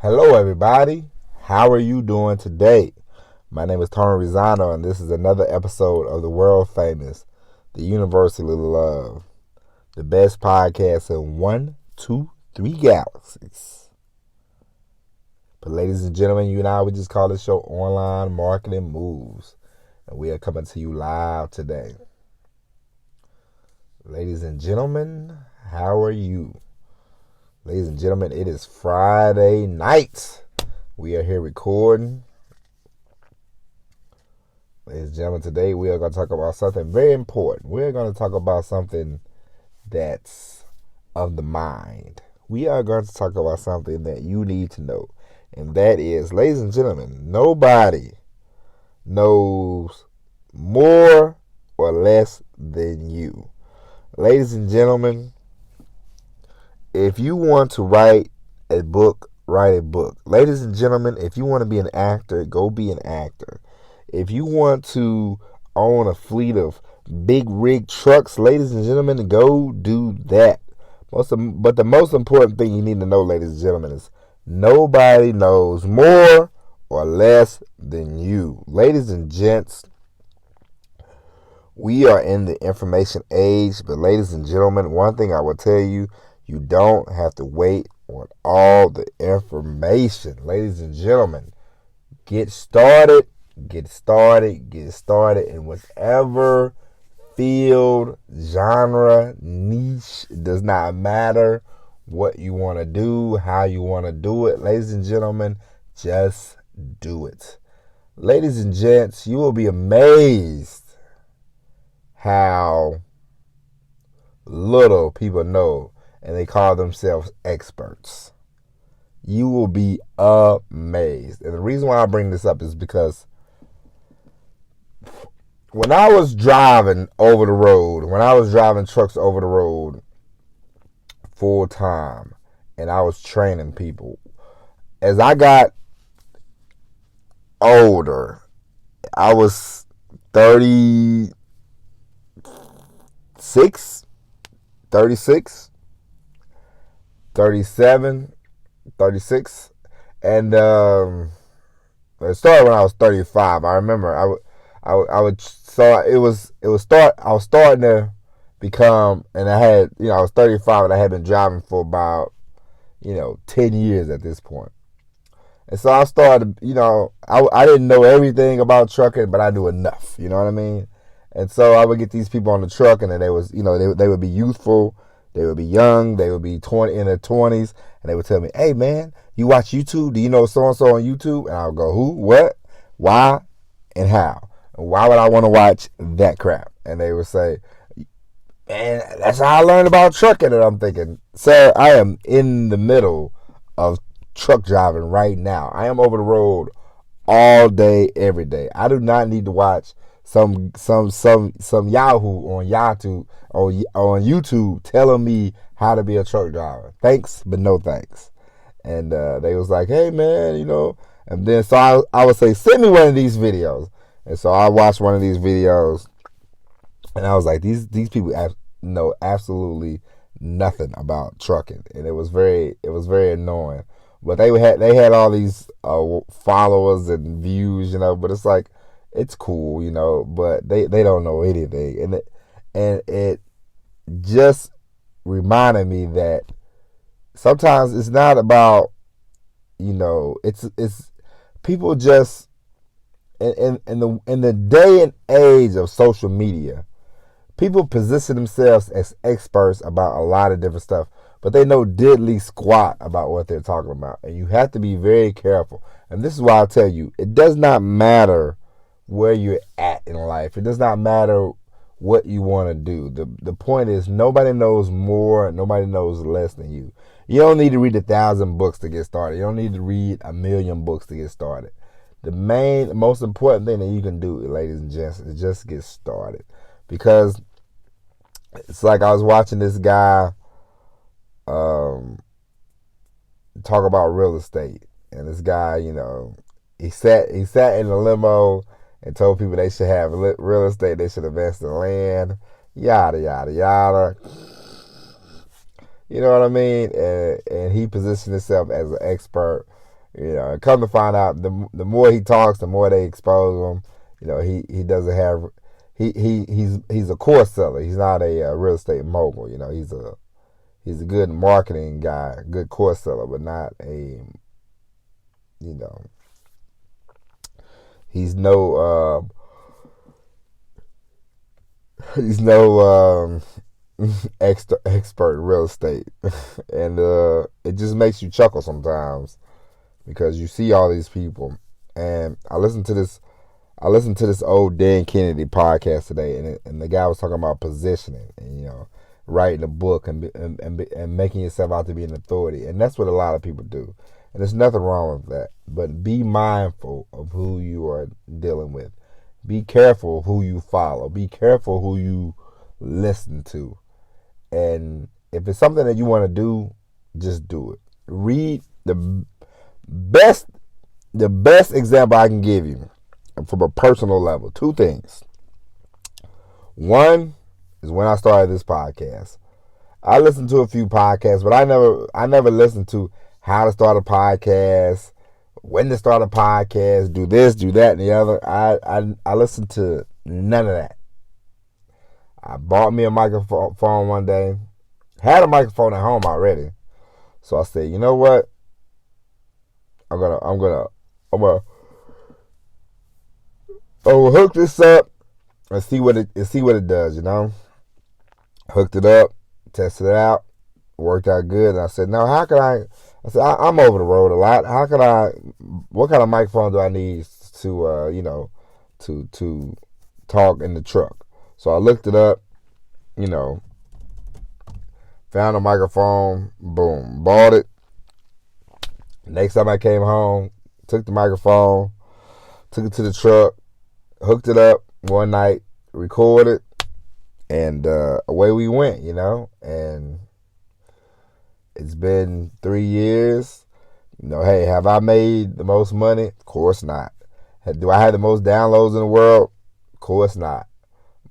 Hello, everybody. How are you doing today? My name is Tony Rizano, and this is another episode of the world famous, the Universally Love, the best podcast in 1, 2, 3 galaxies. But, ladies and gentlemen, you and I, we just call this show Online Marketing Moves, and we are coming to you live today. Ladies and gentlemen, how are you? Ladies and gentlemen, it is Friday night. We are here recording. Ladies and gentlemen, today we are going to talk about something very important. We're going to talk about something that's of the mind. We are going to talk about something that you need to know. And that is, ladies and gentlemen, nobody knows more or less than you. Ladies and gentlemen, if you want to write a book, write a book. Ladies and gentlemen, if you want to be an actor, go be an actor. If you want to own a fleet of big rig trucks, ladies and gentlemen, go do that. But the most important thing you need to know, ladies and gentlemen, is nobody knows more or less than you. Ladies and gents, we are in the information age, but ladies and gentlemen, one thing I will tell you, you don't have to wait on all the information. Ladies and gentlemen, get started in whatever field, genre, niche. It does not matter what you want to do, how you want to do it. Ladies and gentlemen, just do it. Ladies and gents, you will be amazed how little people know, and they call themselves experts. You will be amazed. And the reason why I bring this up is because when I was driving over the road, when I was driving trucks over the road full time, and I was training people, as I got older, I was 36, 37, 36, and it started when I was 35. I remember I was starting to become, and I had, I was 35 and I had been driving for about 10 years at this point. And so I started, I didn't know everything about trucking, but I knew enough, you know what I mean? And so I would get these people on the truck, and then they was, they would be youthful, they would be young, they would be in their 20s, and they would tell me, "Hey man, you watch YouTube? Do you know so and so on YouTube?" And I would go, "Who? What? Why? And how? And why would I want to watch that crap?" And they would say, "Man, that's how I learned about trucking." And I'm thinking, "Sir, I am in the middle of truck driving right now. I am over the road all day, every day. I do not need to watch some Yahoo on YouTube telling me how to be a truck driver. Thanks, but no thanks." And they was like, "Hey man, and then so I would say, "Send me one of these videos." And so I watched one of these videos, and I was like, these people know absolutely nothing about trucking, and it was very annoying. But they had all these followers and views, but it's like, it's cool, but they don't know anything. And it just reminded me that sometimes it's not about, it's people just in the day and age of social media, people position themselves as experts about a lot of different stuff, but they know diddly squat about what they're talking about. And you have to be very careful. And this is why I tell you, it does not matter where you're at in life. It does not matter what you want to do. The point is, nobody knows more, nobody knows less than you. You don't need to read 1,000 books to get started. You don't need to read 1,000,000 books to get started. The most important thing that you can do, ladies and gents, is just get started. Because it's like I was watching this guy talk about real estate, and this guy, he sat in a limo and told people they should have real estate, they should invest in land, yada, yada, yada. You know what I mean? And he positioned himself as an expert Come to find out, the more he talks, the more they expose him. He doesn't have he's a course seller. He's not a real estate mogul. He's a good marketing guy, good course seller, but not a you know he's no he's no expert in real estate, and it just makes you chuckle sometimes because you see all these people. And I listened to this old Dan Kennedy podcast today, and the guy was talking about positioning and writing a book and making yourself out to be an authority, and that's what a lot of people do. And there's nothing wrong with that, but be mindful of who you are dealing with. Be careful who you follow. Be careful who you listen to. And if it's something that you want to do, just do it. Read the best example I can give you from a personal level. Two things. One is when I started this podcast. I listened to a few podcasts, but I never listened to how to start a podcast, when to start a podcast, do this, do that, and the other. I listened to none of that. I bought me a microphone one day. Had a microphone at home already. So I said, you know what? I'm gonna hook this up and see what it does, Hooked it up, tested it out, worked out good, and I said, no, how can I said, I'm over the road a lot. What kind of microphone do I need to to talk in the truck? So I looked it up, found a microphone, boom, bought it. Next time I came home, took the microphone, took it to the truck, hooked it up one night, recorded, and away we went, and it's been 3 years. Hey, have I made the most money? Of course not. Do I have the most downloads in the world? Of course not.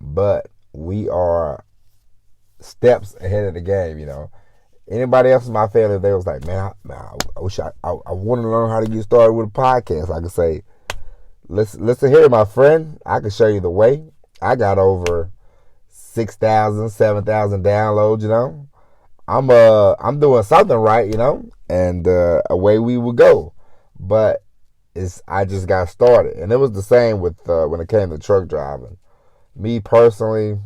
But we are steps ahead of the game, Anybody else in my family, if they was like, man, I wish I want to learn how to get started with a podcast, I could say, listen here, my friend. I can show you the way. I got over 6,000, 7,000 downloads, I'm doing something right, and away we would go. But I just got started, and it was the same with when it came to truck driving. Me personally,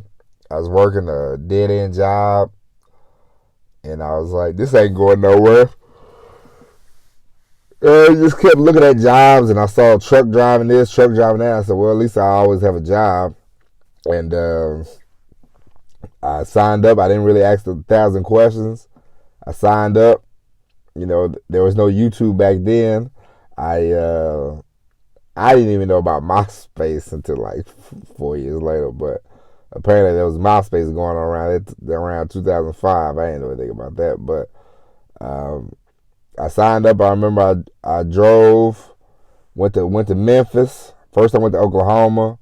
I was working a dead end job, and I was like, this ain't going nowhere. I just kept looking at jobs, and I saw truck driving this, truck driving that. I said, well, at least I always have a job, and I signed up. I didn't really ask 1,000 questions. I signed up. There was no YouTube back then. I didn't even know about MySpace until like 4 years later. But apparently there was MySpace going on around 2005. I didn't know anything about that. But I signed up. I remember I drove, went to Memphis. First I went to Oklahoma,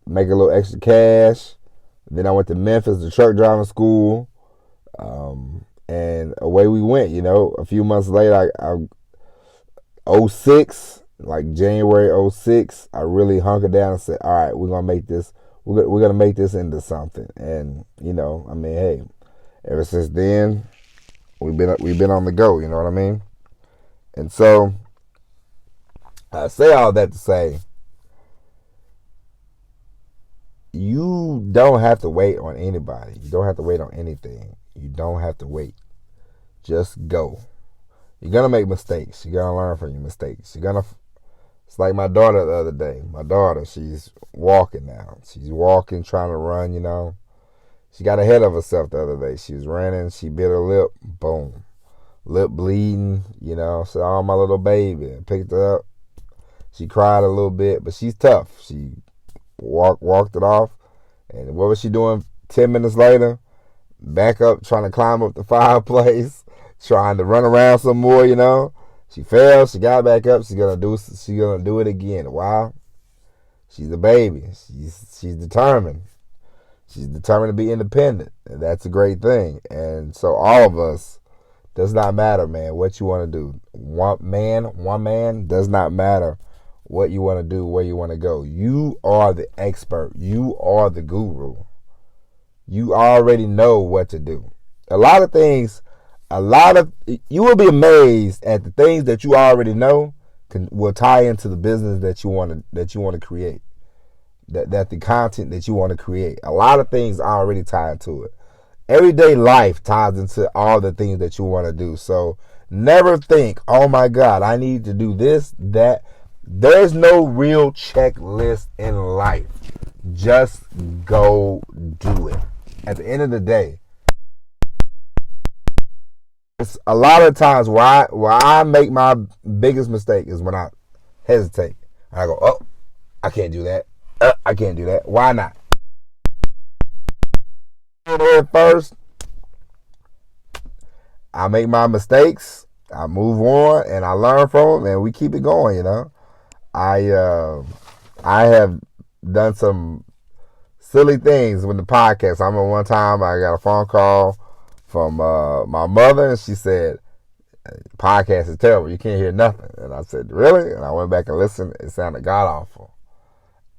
make a little extra cash. Then I went to Memphis to truck driving school, and away we went. A few months later, 06, like January 06, I really hunkered down and said, all right, we're gonna make this. We're gonna make this into something. And hey, ever since then, we've been on the go. You know what I mean? And so I say all that to say, you don't have to wait on anybody. You don't have to wait on anything. You don't have to wait. Just go. You're going to make mistakes. You're going to learn from your mistakes. It's like my daughter the other day. My daughter, she's walking now. She's walking, trying to run, She got ahead of herself the other day. She was running. She bit her lip. Boom. Lip bleeding, So, oh, my little baby. I picked her up. She cried a little bit, but she's tough. She walked it off, and what was she doing 10 minutes later? Back up, trying to climb up the fireplace, trying to run around some more, She fell, she got back up, she's gonna do it again. Why? She's a baby. She's determined. She's determined to be independent, and that's a great thing. And so all of us, does not matter, man, what you want to do. one man does not matter what you want to do, where you want to go. You are the expert. You are the guru. You already know what to do. You will be amazed at the things that you already know will tie into the business that you want to create. That the content that you want to create. A lot of things are already tied to it. Everyday life ties into all the things that you want to do. So never think, oh my God, I need to do this, that. There's no real checklist in life. Just go do it. At the end of the day, it's a lot of times where I make my biggest mistake is when I hesitate. I go, oh, I can't do that. I can't do that. Why not? At first, I make my mistakes. I move on and I learn from them, and we keep it going. You know, I have done some silly things with the podcast. I remember one time I got a phone call from my mother, and she said, podcast is terrible. You can't hear nothing. And I said, really? And I went back and listened. It sounded god awful.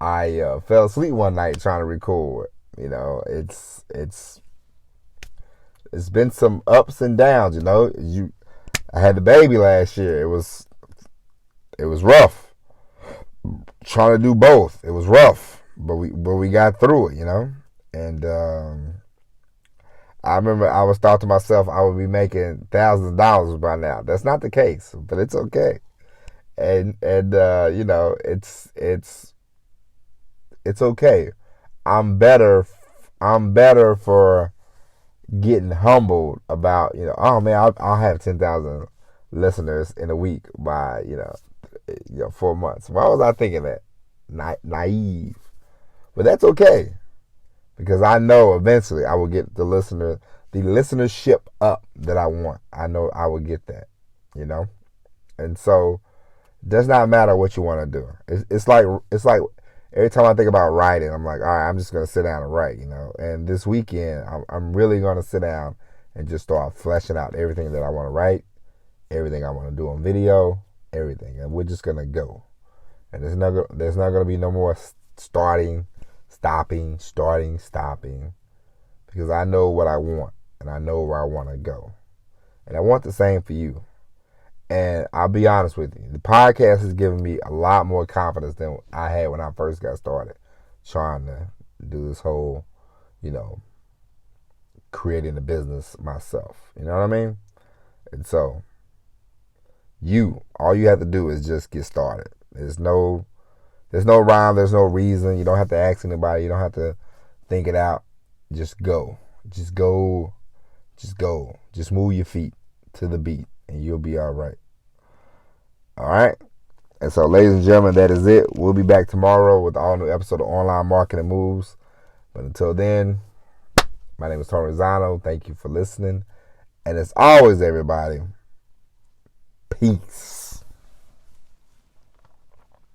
I fell asleep one night trying to record. You know, it's been some ups and downs. You know, I had the baby last year. It was rough. Trying to do both. It was rough, but we got through it. You know, and I remember I was thought to myself I would be making thousands of dollars by now. That's not the case, but it's okay. And you know, it's okay. I'm better for getting humbled about, you know, oh man, I'll have 10,000 listeners in a week by, you know, 4 months. Why was I thinking that? Naive. But that's okay. Because I know eventually I will get the listenership up that I want. I know I will get that, you know? And so it does not matter what you want to do. It's like every time I think about writing, I'm like, all right, I'm just going to sit down and write, you know? And this weekend, I'm really going to sit down and just start fleshing out everything that I want to write, everything I want to do on video, everything. And we're just going to go. And there's not going to be no more stopping, because I know what I want and I know where I want to go. And I want the same for you. And I'll be honest with you, the podcast has given me a lot more confidence than I had when I first got started trying to do this whole, you know, creating a business myself. You know what I mean? And so all you have to do is just get started. There's no rhyme, there's no reason. You don't have to ask anybody. You don't have to think it out. Just go. Just go. Just move your feet to the beat and you'll be all right. All right? And so, ladies and gentlemen, that is it. We'll be back tomorrow with an all-new episode of Online Marketing Moves. But until then, my name is Tony Rizzano. Thank you for listening. And as always, everybody, peace.